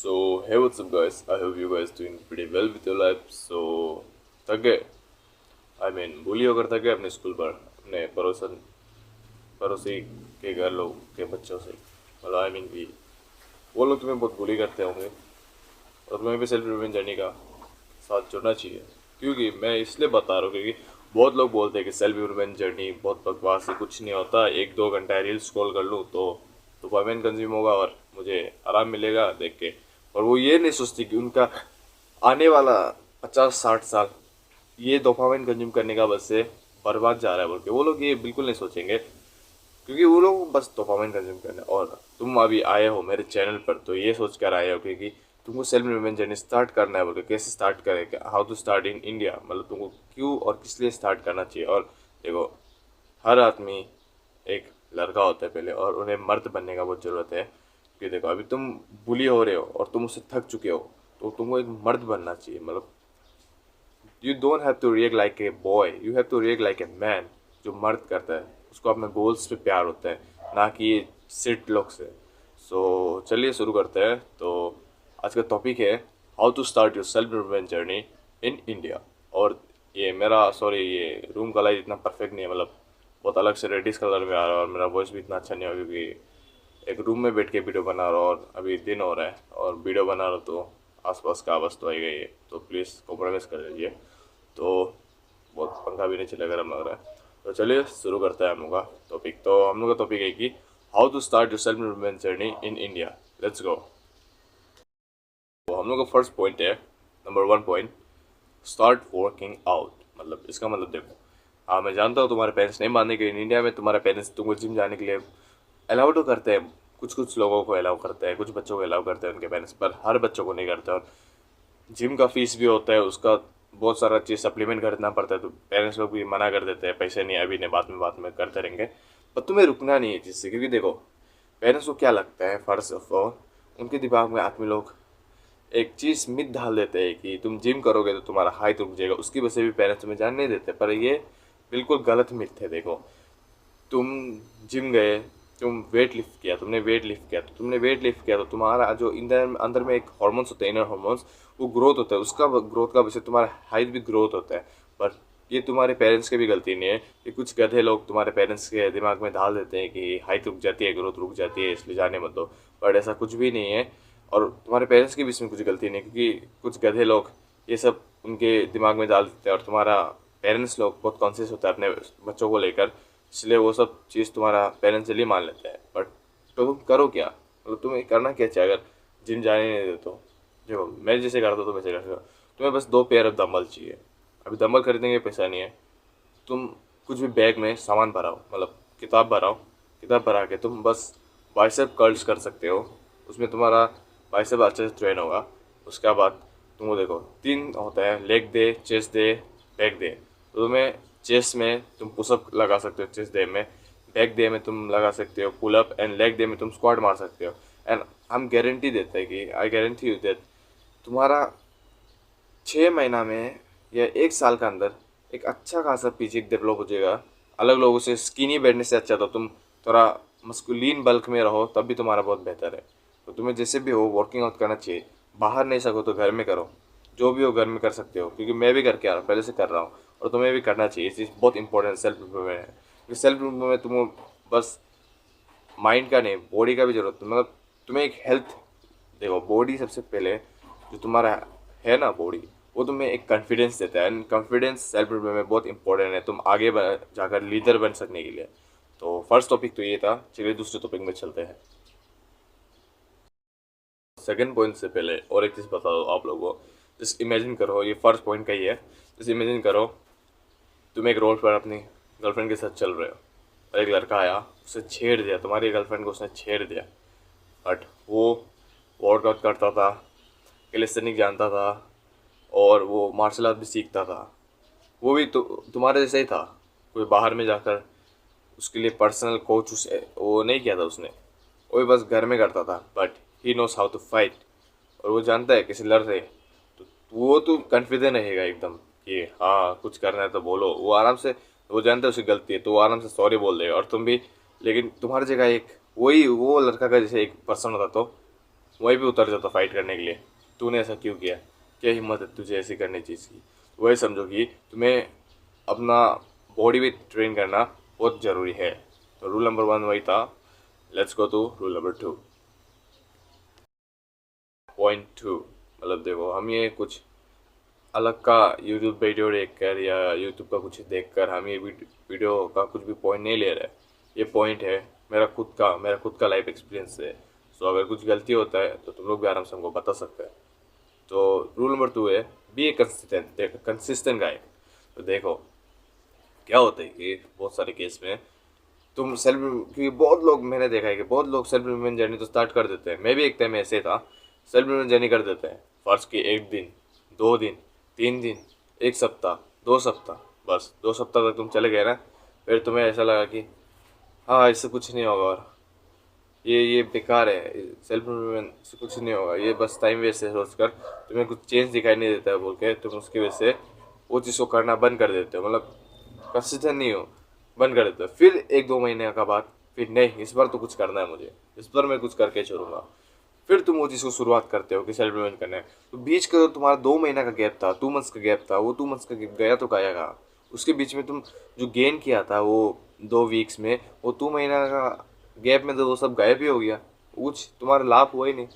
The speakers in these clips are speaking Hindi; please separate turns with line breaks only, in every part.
Hey, what's up, guys? I hope you guys doing pretty well with your life. थक गए? भूली होकर थक गए अपने स्कूल पर अपने पड़ोसी के घर लोग के बच्चों से। मतलब कि वो लोग तुम्हें बहुत बुली करते होंगे और तुम्हें भी सेल्फ रिवेंज जर्नी का साथ जुड़ना चाहिए। क्योंकि मैं इसलिए बता रहा हूँ क्योंकि बहुत लोग बोलते हैं कि सेल्फ रिवेंज जर्नी बहुत बकवास है, कुछ नहीं होता, एक दो घंटा रील स्क्रॉल कर लूँ तो डोपामिन कंज्यूम होगा और मुझे आराम मिलेगा देख के। और वो ये नहीं सोचती कि उनका आने वाला 50-60 साल ये डोपामिन कंज्यूम करने का बस से बर्बाद जा रहा है बोल के वो लोग ये बिल्कुल नहीं सोचेंगे। क्योंकि वो लोग बस डोपामिन कंज्यूम करना है। और तुम अभी आए हो मेरे चैनल पर तो ये सोच कर आए हो क्योंकि तुमको सेल्फ रिवेंज जर्नी स्टार्ट करना है बोल के। कैसे स्टार्ट करें, how to start in India, मतलब तुमको क्यों और किस लिए स्टार्ट करना चाहिए। और देखो, हर आदमी एक लड़का होता है पहले और उन्हें मर्द बनने का बहुत ज़रूरत है। क्योंकि देखो, अभी तुम बुली हो रहे हो और तुम उससे थक चुके हो तो तुमको एक मर्द बनना चाहिए। मतलब you don't have to react like a boy, you have to react like a man. जो मर्द करता है उसको अपने गोल्स पे प्यार होता है, ना कि ये सिट लोग से। चलिए शुरू करते हैं। तो आज का टॉपिक है how to start your self revenge journey in India. और ये रूम कलर इतना परफेक्ट नहीं है, मतलब बहुत अलग से रेडिश कलर में आ रहा है और मेरा वॉइस भी इतना अच्छा नहीं होगा क्योंकि एक रूम में बैठ के वीडियो बना रहा हूँ और अभी दिन हो रहा है और वीडियो बना रहा हूँ तो आसपास का आवाज़ तो आएगा ही है, तो प्लीज़ कॉम्प्रोमाइज़ कर लीजिए। तो बहुत पंखा भी नहीं चलेगा, गर्म लग रहा है। तो चलिए शुरू करते हैं हम लोग का टॉपिक। तो हम लोग का टॉपिक है कि how to start your self improvement journey in India. Let's go. तो हम लोग का फर्स्ट पॉइंट है, number 1 point, start working out. मतलब इसका मतलब देखो, हाँ मैं जानता हूँ तुम्हारे पेरेंट्स नहीं मानने के, इन इंडिया में तुम्हारे पेरेंट्स तुमको जिम जाने के लिए अलाउ तो करते हैं, कुछ कुछ लोगों को अलाउ करते हैं, कुछ बच्चों को अलाउ करते हैं उनके पेरेंट्स, पर हर बच्चों को नहीं करते। और जिम का फीस भी होता है, उसका बहुत सारा चीज़ सप्लीमेंट खरीदना पड़ता है, तो पेरेंट्स लोग भी मना कर देते हैं, पैसे नहीं अभी नहीं, बाद में करते रहेंगे। पर तुम्हें रुकना नहीं है जिससे, क्योंकि देखो पेरेंट्स को क्या लगता है, फर्स्ट ऑफ ऑल उनके दिमाग में आदमी लोग एक चीज़ मिथ डाल देते हैं कि तुम जिम करोगे तो तुम्हारा हाइट रुक जाएगा, उसकी वजह से भी पेरेंट्स तुम्हें जान नहीं देते। पर ये बिल्कुल गलत मिथ है। देखो, तुम जिम गए, तुम वेट लिफ्ट किया, तुमने वेट लिफ्ट किया तो तुम्हारा जो इंदर अंदर में एक हॉर्मोन्स होते हैं, इनर हॉर्मोन्स, वो ग्रोथ होता है, उसका ग्रोथ का वजह से तुम्हारा हाइट भी ग्रोथ होता है। पर ये तुम्हारे पेरेंट्स की भी गलती नहीं है, कि कुछ गधे लोग तुम्हारे पेरेंट्स के दिमाग में डाल देते हैं कि हाइट रुक जाती है, ग्रोथ रुक जाती है, इसलिए जाने मत दो। बट ऐसा कुछ भी नहीं है। और तुम्हारे पेरेंट्स की भी इसमें कुछ गलती नहीं है, क्योंकि कुछ गधे लोग ये सब उनके दिमाग में डाल देते हैं और तुम्हारा पेरेंट्स लोग बहुत कॉन्शियस होता है अपने बच्चों को लेकर, इसलिए वो सब चीज़ तुम्हारा पेरेंट्स जल्दी मान लेते हैं। बट तो तुम करो क्या, मतलब तुम्हें करना क्या चाहिए अगर जिम जाने नहीं देते तो। देखो, मैं जैसे करता हूँ तो वैसे कर सकते हो। तुम्हें बस 2 पेयर ऑफ डम्बल चाहिए। अभी डम्बल खरीदने के पैसा नहीं है, तुम कुछ भी बैग में सामान भराओ, मतलब किताब भराओ, किताब भरा के तुम बस बाइसेप कर्ल्स कर सकते हो, उसमें तुम्हारा बाइसेप अच्छे से ट्रेन होगा। उसके बाद तुमको देखो 3 होता है, leg day, chest day, back day. तो तुम्हें चेस्ट में तुम पुशअप लगा सकते हो, चेस्ट डे में, बैक डे में तुम लगा सकते हो पुलअप, एंड लेग डे में तुम स्क्वाट मार सकते हो। एंड हम गारंटी देते हैं कि आई गारंटी यू दैट तुम्हारा 6 महीना में या 1 साल का अंदर एक अच्छा खासा फिजिक डेवलप हो जाएगा। अलग लोगों से स्किनी बैठने से अच्छा तो तुम थोड़ा मस्कुलिन बल्क में रहो, तब भी तुम्हारा बहुत बेहतर है। तो तुम्हें जैसे भी हो वर्किंग आउट करना चाहिए। बाहर नहीं सको तो घर में करो, जो भी हो घर में कर सकते हो, क्योंकि मैं भी करके आ रहा हूँ, पहले से कर रहा हूँ और तुम्हें भी करना चाहिए। ये चीज़ बहुत इंपॉर्टेंट सेल्फ इम्प्रूवमेंट है, क्योंकि सेल्फ इम्प्रूवमेंट में तुम बस माइंड का नहीं, बॉडी का भी जरूरत है। मतलब तुम्हें एक हेल्थ, देखो बॉडी सबसे पहले जो तुम्हारा है ना बॉडी, वो तुम्हें एक कॉन्फिडेंस देता है, एंड कॉन्फिडेंस सेल्फ इम्प्रूवमेंट में बहुत इंपॉर्टेंट है तुम आगे जाकर लीडर बन सकने के लिए। तो फर्स्ट टॉपिक तो ये था, चलिए दूसरे टॉपिक में चलते हैं। सेकंड पॉइंट से पहले और एक चीज़ बता दो आप लोगों को। जस्ट इमेजिन करो, ये फर्स्ट पॉइंट का ही है। जस्ट इमेजिन करो तुम एक रोड पर अपनी गर्लफ्रेंड के साथ चल रहे हो और एक लड़का आया, उसे छेड़ दिया, तुम्हारी गर्लफ्रेंड को उसने छेड़ दिया। बट वो वर्कआउट करता था, कैलिस्थेनिक जानता था और वो मार्शल आर्ट भी सीखता था। वो भी तो तुम्हारे जैसा ही था, कोई बाहर में जाकर उसके लिए पर्सनल कोच उसे वो नहीं किया था उसने, वो भी बस घर में करता था। But he knows how to fight, और वो जानता है कैसे लड़ रहे। तो वो तो कॉन्फिडेंट रहेगा एकदम कि हाँ कुछ करना है तो बोलो। वो आराम से, वो जानता है उसकी गलती है तो वो आराम से सॉरी बोल देगा। और तुम भी, लेकिन तुम्हारी जगह एक वही वो लड़का का जैसे एक पर्सन होता तो वहीं पे उतर जाता फाइट करने के लिए। तूने ऐसा क्यों किया, क्या हिम्मत है तुझे ऐसी करने चीज़ की। वही समझो कि तुम्हें अपना बॉडी भी ट्रेन करना बहुत ज़रूरी है। तो रूल नंबर 1 वही था। Let's go to rule number 2। Point 2, मतलब देखो, हम ये कुछ अलग का यूट्यूब वीडियो देख कर या यूट्यूब का कुछ देख कर हम ये वीडियो का कुछ भी पॉइंट नहीं ले रहे। ये पॉइंट है मेरा खुद का लाइफ एक्सपीरियंस है। सो अगर कुछ गलती होता है तो तुम लोग भी आराम से हमको बता सकते हैं। तो रूल नंबर 2 है, बी ए कंसिस्टेंट गाइड। तो देखो क्या होता है कि बहुत सारे केस में तुम सेल्फ, क्योंकि बहुत लोग, मैंने देखा है कि बहुत लोग सेल्फ इम्प्रूवमेंट जर्नी तो स्टार्ट कर देते हैं। मैं भी एक टाइम ऐसे था, सेल्फ इम्प्रूवमेंट जर्नी कर देते हैं। फर्ज की 1 दिन, 2 दिन, 3 दिन, 1 सप्ताह, 2 सप्ताह, बस 2 सप्ताह तक तुम चले गए ना, फिर तुम्हें ऐसा लगा कि हाँ इससे कुछ नहीं होगा, और ये बेकार है, सेल्फ इम्प्रूवमेंट से कुछ नहीं होगा, ये बस टाइम वेस्ट है सोच कर तुम्हें कुछ चेंज दिखाई नहीं देता है बोल के तुम उसकी वजह से वो चीज़ को करना बंद कर देते हो। मतलब कंसिस्टेंट नहीं हो, बंद कर देते हो। फिर 1-2 महीने का बाद फिर नहीं, इस बार तो कुछ करना है मुझे, इस बार मैं कुछ करके छोड़ूंगा। फिर तुम वो चीज़ को शुरुआत करते हो कि सेल्फ इम्प्रूवमेंट करना है। तो बीच का जो तुम्हारा 2 महीना का गैप था, 2 मंथ्स का गैप था, वो 2 मंथ्स का gap गया तो गया कहाँ। उसके बीच में तुम जो गेन किया था वो 2 वीक्स में, वो 2 महीना का गैप में तो वो सब गायब ही हो गया। कुछ तुम्हारा लाभ हुआ ही नहीं,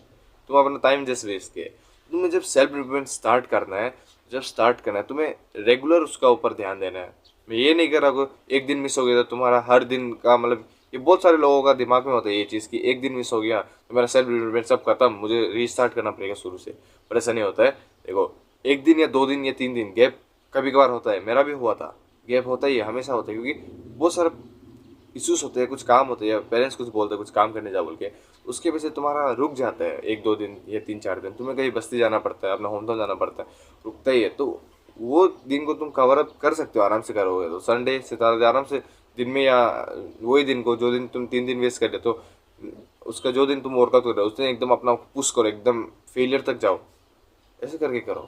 तुम अपना टाइम जस्ट वेस्ट किए। तुम्हें जब सेल्फ इम्प्रूवमेंट स्टार्ट करना है, जब स्टार्ट करना है तुम्हें रेगुलर उसका ऊपर ध्यान देना है। मैं ये नहीं कर रहा हूँ एक दिन मिस हो गया तो तुम्हारा हर दिन का, मतलब ये बहुत सारे लोगों का दिमाग में होता है ये चीज़ कि एक दिन मिस हो गया तो मेरा सेल्फ इम्प्रूवमेंट सब खत्म, मुझे रीस्टार्ट करना पड़ेगा शुरू से। पर ऐसा नहीं होता है। देखो, 1 दिन या 2 दिन या 3 दिन गैप कभी कभार होता है, मेरा भी हुआ था। गैप होता ही है, हमेशा होता है, क्योंकि बहुत सारा इश्यूज होते हैं, कुछ काम होते हैं, या पेरेंट्स कुछ बोलते हैं कुछ काम करने जा बोल के, उसके वजह से तुम्हारा रुक जाता है 1-2 दिन या 3-4 दिन, तुम्हें कहीं बस्ती जाना पड़ता है, अपना होम टाउन जाना पड़ता है, रुकता ही है। तो वो दिन को तुम कवर अप कर सकते हो, आराम से करोगे तो संडे सैटरडे आराम से दिन में, या वही दिन को जो दिन तुम 3 दिन वेस्ट कर देते हो, उसका जो दिन तुम वर्कआउट कर रहे हो उस दिन एकदम अपना पुश करो, एकदम फेलियर तक जाओ, ऐसे करके करो।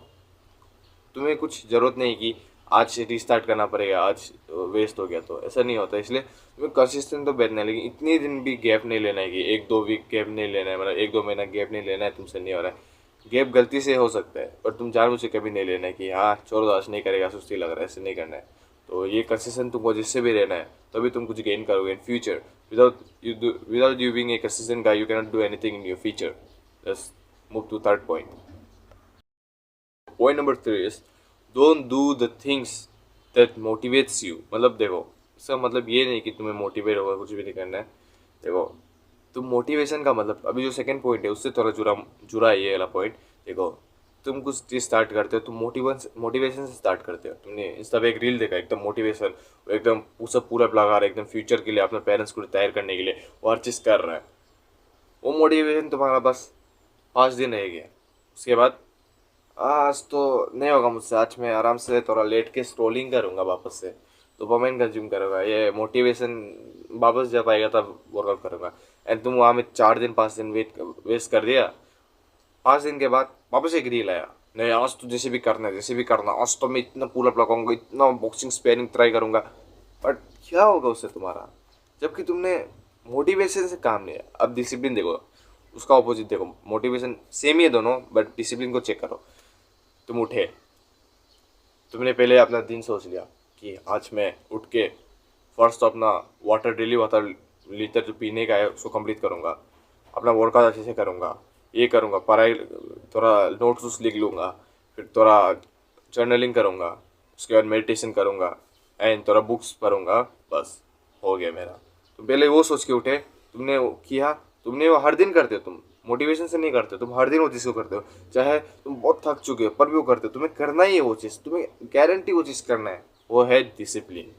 तुम्हें कुछ ज़रूरत नहीं कि आज रीस्टार्ट करना पड़ेगा, आज वेस्ट हो गया तो, ऐसा नहीं होता। इसलिए तुम्हें कंसिस्टेंट तो बैठना है, लेकिन इतने दिन भी गैप नहीं लेना है कि 1-2 वीक गैप नहीं लेना है, मतलब 1-2 महीना गैप नहीं लेना है, तुमसे नहीं हो रहा है। गैप गलती से हो सकता है पर तुम जानबूझ के कभी नहीं लेना है कि हाँ छोड़ दो आज नहीं करेगा, सुस्ती लग रहा है, ऐसे नहीं करना है। तो ये कंसिस्टेंट तुमको जिससे भी रहना है, तभी तुम कुछ गेन करोगे in future. Without you being a consistent guy you cannot do anything in your future. Let's move to third point. Point number 3 is don't do the things that motivates you. मतलब देखो, इसका मतलब ये नहीं कि तुम्हें मोटिवेट होगा कुछ भी नहीं करना है। देखो, तुम मोटिवेशन का मतलब, अभी जो सेकंड पॉइंट है उससे थोड़ा जुड़ा जुड़ा है ये वाला पॉइंट। देखो, तुम कुछ चीज़ स्टार्ट करते हो, तुम मोटिवेशन से स्टार्ट करते हो। तुमने इंस्टा पे एक रील देखा, एकदम मोटिवेशन, एकदम सब पूरा लगा रहा है एकदम फ्यूचर के लिए, अपने पेरेंट्स को तैयार करने के लिए वो हर चीज़ कर रहा है। वो मोटिवेशन तुम्हारा बस 5 दिन रह गया, उसके बाद आज तो नहीं होगा मुझसे, आज मैं आराम से थोड़ा लेट के स्क्रोलिंग करूँगा, वापस से डोपामाइन कंज्यूम करूँगा, ये मोटिवेशन वापस जब आएगा तब वर्कआउट करूँगा। एंड तुम वहाँ में 4 दिन 5 दिन वेस्ट कर दिया। 5 दिन के बाद वापस एक रील आया, नहीं आज तो जैसे भी करना है, जैसे भी करना, आज तो मैं इतना पूरा लगाऊंगा, इतना बॉक्सिंग स्पेयरिंग ट्राई करूँगा। बट क्या होगा उससे तुम्हारा, जबकि तुमने मोटिवेशन से काम लिया। अब डिसिप्लिन देखो, उसका ऑपोजिट देखो, मोटिवेशन सेम ही है दोनों, बट डिसिप्लिन को चेक करो। तुम उठे, तुमने पहले अपना दिन सोच लिया कि आज मैं उठ के फर्स्ट तो अपना वाटर, डेली वाटर लीटर जो पीने का है उसको कंप्लीट करूँगा, अपना वर्कआउट अच्छे से करूँगा, ये करूँगा, पढ़ाई थोड़ा नोट्स लिख लूँगा, फिर थोड़ा जर्नलिंग करूँगा, उसके बाद मेडिटेशन करूँगा एंड थोड़ा बुक्स पढ़ूँगा, बस हो गया मेरा। तुम पहले वो सोच के उठे, तुमने वो किया, तुमने वो हर दिन करते हो, तुम मोटिवेशन से नहीं करते, तुम हर दिन वो चीज़ को करते हो, चाहे तुम बहुत थक चुके हो पर भी वो करते हो, तुम्हें करना ही है वो चीज़, तुम्हें गारंटी वो चीज़ करना है, वो है डिसिप्लिन।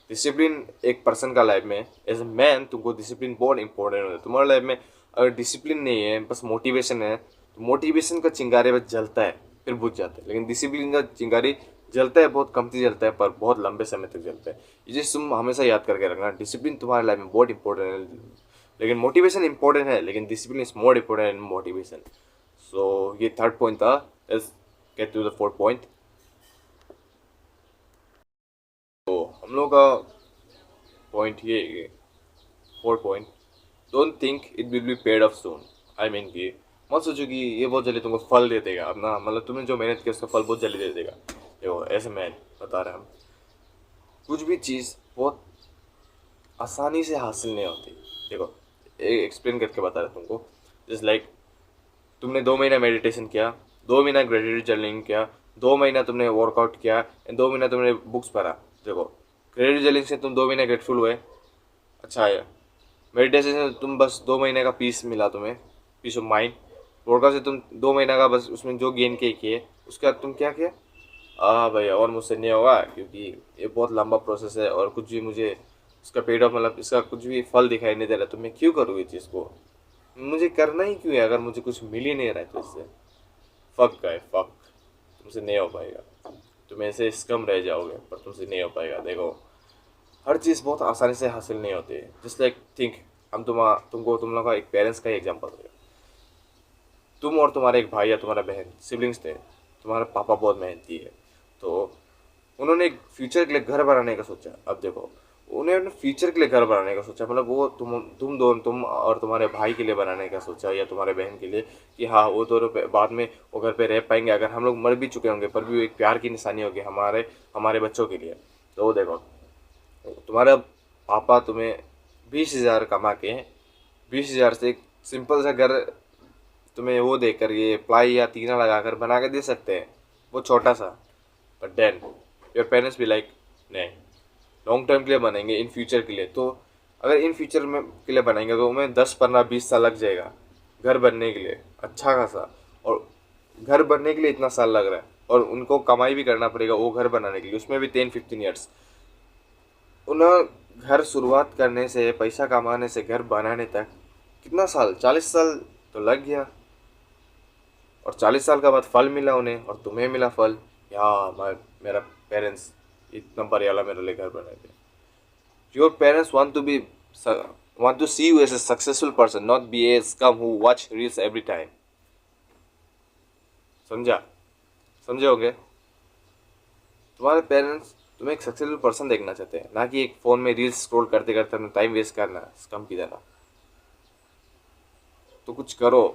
डिसिप्लिन एक पर्सन का लाइफ में, एज ए मैन तुमको डिसिप्लिन बहुत इंपॉर्टेंट होता है तुम्हारे लाइफ में। अगर डिसिप्लिन नहीं है, बस मोटिवेशन है, तो मोटिवेशन का चिंगारी बस जलता है फिर बुझ जाता है, लेकिन डिसिप्लिन का चिंगारी जलता है, बहुत कमती जलता है पर बहुत लंबे समय तक जलता है। ये चीज़ तुम हमेशा याद करके रखना, डिसिप्लिन तुम्हारे लाइफ में बहुत इंपॉर्टेंट है, लेकिन मोटिवेशन इंपॉर्टेंट है, लेकिन discipline is more important and motivation. So ये थर्ड पॉइंट था। Let's get to the fourth point. तो हम लोग का पॉइंट ये है, fourth point, don't think it will be paid off soon. I mean कि मत सोचो कि ये बहुत जल्दी तुमको फल दे देगा अपना, मतलब तुमने जो मेहनत की उसका फल बहुत जल्दी दे देगा। देखो ऐसे मैं बता रहा हूँ, कुछ भी चीज़ बहुत आसानी से हासिल नहीं होती। देखो एक्सप्लेन करके बता रहा तुमको, जस्ट लाइक तुमने 2 महीना मेडिटेशन किया, 2 महीना ग्रेजुएट जर्निंग किया, 2 महीना तुमने वर्कआउट किया, एंड 2 महीना तुमने बुक्स पढ़ा। देखो ग्रेजुएट जर्निंग से तुम 2 महीने ग्रेटफुल हुए, अच्छा है। मेडिटेशन से तुम बस 2 महीने का पीस मिला तुम्हें, पीस ऑफ माइंड। वर्कआउट से तुम 2 महीना का बस उसमें जो गेन किए, उसके बाद तुम क्या किया, भाई और मुझसे नहीं होगा क्योंकि ये बहुत लंबा प्रोसेस है और कुछ भी मुझे उसका पेड ऑफ, मतलब इसका कुछ भी फल दिखाई नहीं दे रहा, तो मैं क्यों करूँ ये चीज़ को, मुझे करना ही क्यों है अगर मुझे कुछ मिल ही नहीं रहा है तो इससे। फक गाय फक, तुमसे नहीं हो पाएगा, तुम ऐसे स्कम रह जाओगे पर तुमसे नहीं हो पाएगा। देखो हर चीज़ बहुत आसानी से हासिल नहीं होती है, जस्ट लाइक थिंक, हम तुम लोग का एक पेरेंट्स का एग्जाम्पल है। तुम और तुम्हारे एक भाई या तुम्हारा बहन सिबलिंग्स थे, तुम्हारा पापा बहुत मेहनती है, तो उन्होंने एक फ्यूचर के लिए घर बनाने का सोचा। अब देखो उन्हें अपने फ्यूचर के लिए घर बनाने का सोचा, मतलब वो तुम और तुम्हारे भाई के लिए बनाने का सोचा या तुम्हारे बहन के लिए, कि हाँ वो दोनों बाद में वो घर पे रह पाएंगे, अगर हम लोग मर भी चुके होंगे पर भी वो एक प्यार की निशानी होगी हमारे हमारे बच्चों के लिए। तो वो देखो तुम्हारा पापा तुम्हें 20,000 कमा के 20,000 से एक सिंपल सा घर तुम्हें वो देकर, ये प्लाई या टीना लगाकर बना के दे सकते हैं, वो छोटा सा। बट देन योर पेरेंट्स भी लाइक नहीं, लॉन्ग टर्म के लिए बनाएंगे, इन फ्यूचर के लिए। तो अगर इन फ्यूचर में के लिए बनाएंगे तो उन्हें 10, 15, 20 साल लग जाएगा घर बनने के लिए, अच्छा खासा। और घर बनने के लिए इतना साल लग रहा है और उनको कमाई भी करना पड़ेगा वो घर बनाने के लिए, उसमें भी 10, 15 ईयर्स। उन्हें घर शुरुआत करने से, पैसा कमाने से घर बनाने तक कितना साल, 40 साल तो लग गया। और 40 साल के बाद फल मिला उन्हें और तुम्हें मिला फल, या मेरा पेरेंट्स इतना बढ़िया मेरे लिए घर बनाए थे। Your parents want to see you as a successful person, not be a scum who watch reels every time। समझा, समझे होंगे। तुम्हारे पेरेंट्स तुम्हें एक सक्सेसफुल पर्सन देखना चाहते हैं, ना कि एक फ़ोन में रील्स स्क्रॉल करते करते अपना टाइम वेस्ट करना स्कम की तरह। तो कुछ करो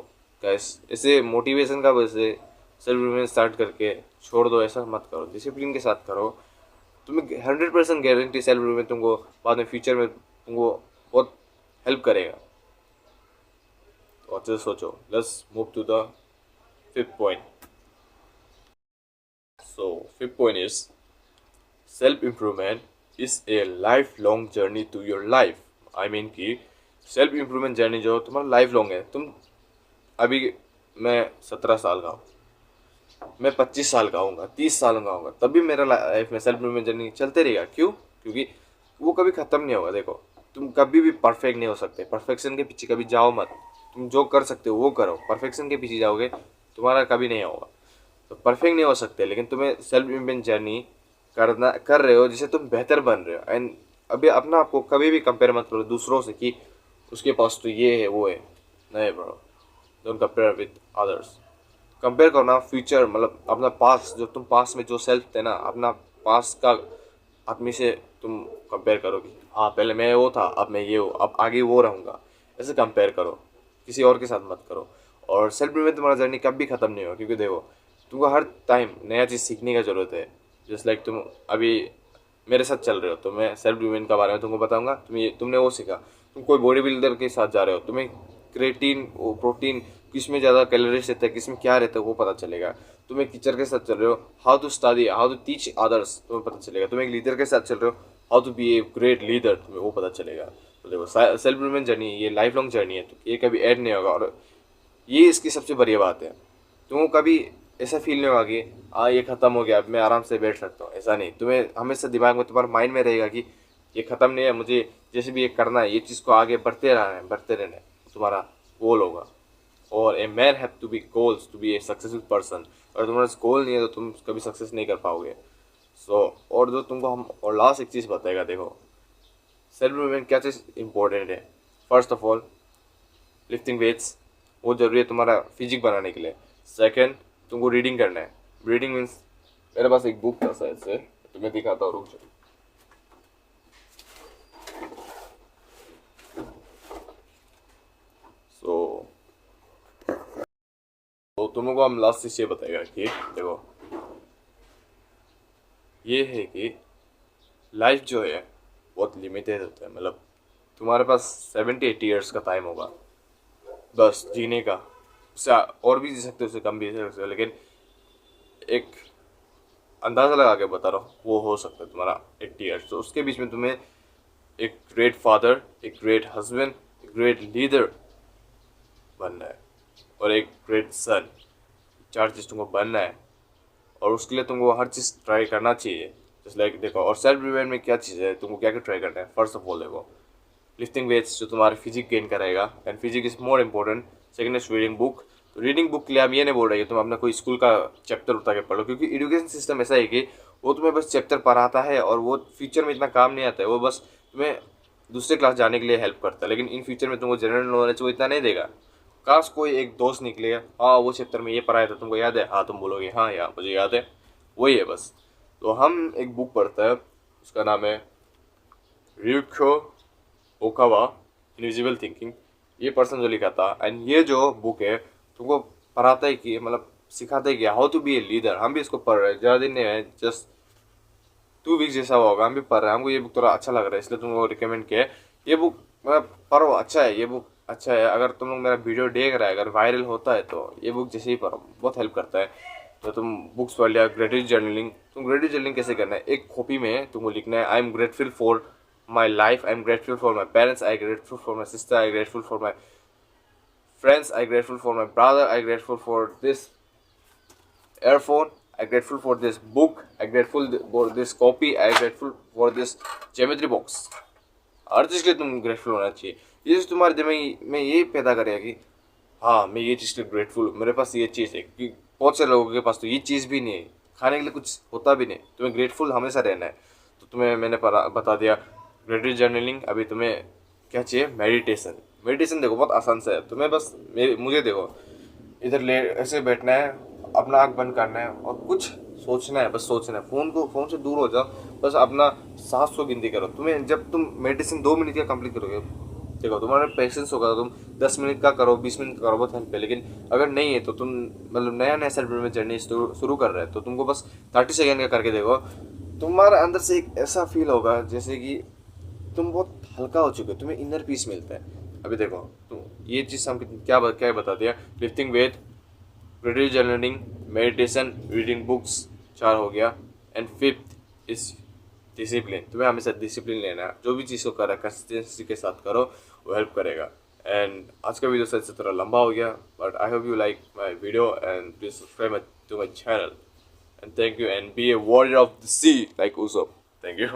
गैस, ऐसे मोटिवेशन का वैसे सेल्फ इम्प्रूवमेंट स्टार्ट करके छोड़ दो, ऐसा मत करो, डिसिप्लिन के साथ करो। तुम्हें 100% गारंटी सेल्फ इम्प्रूवमेंट तुमको बाद में फ्यूचर में तुमको बहुत हेल्प करेगा। तो अच्छे से सोचो। Let's move to the fifth point. So fifth point is self improvement is a life long journey to your life. I mean कि सेल्फ इम्प्रूवमेंट जर्नी जो तुम्हारा लाइफ लॉन्ग है। तुम अभी, मैं 17 साल का हूँ, मैं 25 साल का हूँगा, 30 साल का हूँगा, तब भी मेरा लाइफ में सेल्फ इम्प्रूवमेंट जर्नी चलते रहेगा। क्यों? क्योंकि वो कभी ख़त्म नहीं होगा। देखो तुम कभी भी परफेक्ट नहीं हो सकते, परफेक्शन के पीछे कभी जाओ मत। तुम जो कर सकते हो वो करो, परफेक्शन के पीछे जाओगे तुम्हारा कभी नहीं होगा। तो परफेक्ट नहीं हो सकते, लेकिन तुम्हें सेल्फ इम्प्रूवमेंट जर्नी कर रहे हो जिससे तुम बेहतर बन रहे हो। एंड अभी अपना आपको कभी भी कंपेयर मत करो दूसरों से कि उसके पास तो ये है वो है। नहीं bro, don't compare with others. Compare करो ना फ्यूचर, मतलब अपना पास, जो तुम पास में जो सेल्फ थे ना, अपना पास का आदमी से तुम कंपेयर करो कि हाँ पहले मैं वो था, अब मैं ये हूँ, अब आगे वो रहूँगा। ऐसे कंपेयर करो, किसी और के साथ मत करो। और सेल्फ इम्प्रूवमेंट तुम्हारा जर्नी कभी ख़त्म नहीं होगा, क्योंकि देखो तुमको हर टाइम नया चीज़ सीखने का ज़रूरत है। जस्ट लाइक तुम अभी मेरे साथ चल रहे हो तो मैं सेल्फ इम्प्रूवमेंट के बारे में तुमको बताऊंगा, तुमने वो सीखा। तुम कोई बॉडी बिल्डर के साथ जा रहे हो, तुम्हें क्रेटीन वो प्रोटीन किस में ज़्यादा कैलोरीज रहता है, किस में क्या रहता है वो पता चलेगा। तुम एक टीचर के साथ चल रहे हो, how to study, how to teach others तुम्हें पता चलेगा। तुम एक लीडर के साथ चल रहे हो, how to be a great leader तुम्हें वो पता चलेगा। तो देखो सेल्फ इम्प्रूवमेंट जर्नी ये लाइफ लॉन्ग जर्नी है, तो ये कभी ऐड नहीं होगा। और ये इसकी सबसे बढ़िया बात है, तुमको कभी ऐसा फील नहीं होगा कि हाँ ये ख़त्म हो गया अब मैं आराम से बैठ सकता हूँ। ऐसा नहीं, तुम्हें हमेशा दिमाग में तुम्हारे माइंड में रहेगा कि ये ख़त्म नहीं है, मुझे जैसे भी ये करना है, ये चीज़ को आगे बढ़ते रहना है, तुम्हारा गोल होगा। और a man have to be goals to be a successful person. अगर तुम्हारा गोल नहीं है तो तुम कभी सक्सेस नहीं कर पाओगे। और जो तुमको हम और लास्ट एक चीज़ बताएगा, देखो सेल्फ इम्प्रूवमेंट क्या चीज़ इंपॉर्टेंट है। First of all lifting weights, वो जरूरी है तुम्हारा फिजिक बनाने के लिए। सेकंड, तुमको रीडिंग करना है। रीडिंग मीन्स, मेरे पास एक बुक था शायद से, तुम्हें दिखाता हूँ, रुक जाओ। सो तो तुम लोगों को हम लास्ट चीज़ ये बताएगा कि देखो ये है कि लाइफ जो है बहुत लिमिटेड होता है। मतलब तुम्हारे पास 70-80 ईयर्स का टाइम होगा बस जीने का। उससे और भी जी सकते हो, उससे कम भी जी सकते हो, लेकिन एक अंदाज़ा लगा के बता रहा हूँ वो हो सकता है तुम्हारा 80 ईयर्स। तो उसके बीच में तुम्हें एक ग्रेट फादर, एक ग्रेट हस्बैंड, एक ग्रेट लीडर बनना है और एक ग्रेट सन। 4 चीज़ तुमको बनना है और उसके लिए तुमको हर चीज़ ट्राई करना चाहिए। जस्ट लाइक देखो, और सेल्फ डिपेंड में क्या चीज़ है, तुमको क्या क्या ट्राई करना है। फर्स्ट ऑफ ऑल देखो, लिफ्टिंग वेट्स जो तुम्हारे फिजिक गेन कराएगा, and physique is more important. Second is reading book. तो रीडिंग बुक के लिए हम ये नहीं बोल रहे कि तुम अपना कोई स्कूल का चैप्टर उठा के पढ़ो, क्योंकि एजुकेशन सिस्टम ऐसा है कि वो तुम्हें बस चैप्टर पढ़ाता है और वो फ्यूचर में इतना काम नहीं आता है। वो बस तुम्हें दूसरे क्लास जाने के लिए हेल्प करता है, लेकिन इन फ्यूचर में तुमको जनरल नॉलेज वो इतना नहीं देगा। काश कोई एक दोस्त निकलेगा, हाँ वो चैप्टर में ये पढ़ाया था तुमको याद है, हाँ तुम बोलोगे हाँ यार मुझे याद है, वही है बस। तो हम एक बुक पढ़ता है, उसका नाम है ryuko ओकावा इनविजिबल थिंकिंग। ये पर्सन जो लिखा था, एंड ये जो बुक है तुमको पढ़ाता है कि मतलब सिखाता है कि how to be a leader. हम भी इसको पढ़ रहे हैं, ज़्यादा दिन नहीं है, जस्ट 2 वीक्स जैसा होगा, हम भी पढ़ रहे हैं। हमको ये बुक थोड़ा अच्छा लग रहा है इसलिए तुमको रिकमेंड किया है। ये बुक मतलब पढ़ो, अच्छा है ये बुक, अच्छा है। अगर तुम लोग मेरा वीडियो देख रहा है, अगर वायरल होता है तो ये बुक जैसे ही पढ़ो, बहुत हेल्प करता है। तो तुम बुक्स पढ़ लिया। ग्रेटिट्यूड जर्नलिंग, तुम ग्रेटिट्यूड जर्नलिंग कैसे करना है, एक कॉपी में तुमको लिखना है I am grateful for my life, I am grateful for my parents, I grateful for my sister, I grateful for my friends, I grateful for my brother, I grateful for this earphone, I grateful for this book, I grateful for this copy, I grateful for this geometry box। हर चीज़ के लिए तुम ग्रेटफुल होना चाहिए। ये चीज़ तुम्हारे दिमाग में ये पैदा करेगा कि हाँ मैं ये चीज़ के लिए ग्रेटफुल हूँ, मेरे पास ये चीज़ है। कि बहुत से लोगों के पास तो ये चीज़ भी नहीं है, खाने के लिए कुछ होता भी नहीं। तुम्हें ग्रेटफुल हमेशा रहना है। तो तुम्हें मैंने बता दिया ग्रेटिट्यूड जर्नलिंग। अभी तुम्हें क्या चाहिए, मेडिटेशन। मेडिटेशन देखो बहुत आसान से है, तुम्हें बस मुझे देखो, इधर ले ऐसे बैठना है, अपना आँख बंद करना है और कुछ सोचना है, बस सोचना है। फ़ोन से दूर हो जाओ, बस अपना सांस को गिनती करो। तुम्हें जब तुम मेडिटेशन 2 मिनट का कंप्लीट करोगे, देखो तुम्हारा पेशेंस होगा, तुम 10 मिनट का करो, 20 मिनट का करो, बहुत हेल्प है। लेकिन अगर नहीं है तो तुम मतलब नया नया सेल्फ में जर्नी शुरू कर रहे हैं, तो तुमको बस 30 सेकेंड का करके देखो, तुम्हारे अंदर से एक ऐसा फील होगा जैसे कि तुम बहुत हल्का हो चुके हो, तुम्हें इनर पीस मिलता है। अभी देखो तुम ये चीज़ हम क्या बता दिया, lifting wait, gratitude journaling, meditation, reading books, 4 हो गया। And fifth is discipline. तुम्हें हमेशा डिसिप्लिन लेना है, जो भी चीज़ को करा कंसिस्टेंसी के साथ करो, वो हेल्प करेगा। एंड आज का वीडियो शायद से थोड़ा लंबा हो गया, but I hope you like my video and please subscribe to my channel and thank you and be a warrior of the sea like Usopp. Thank you.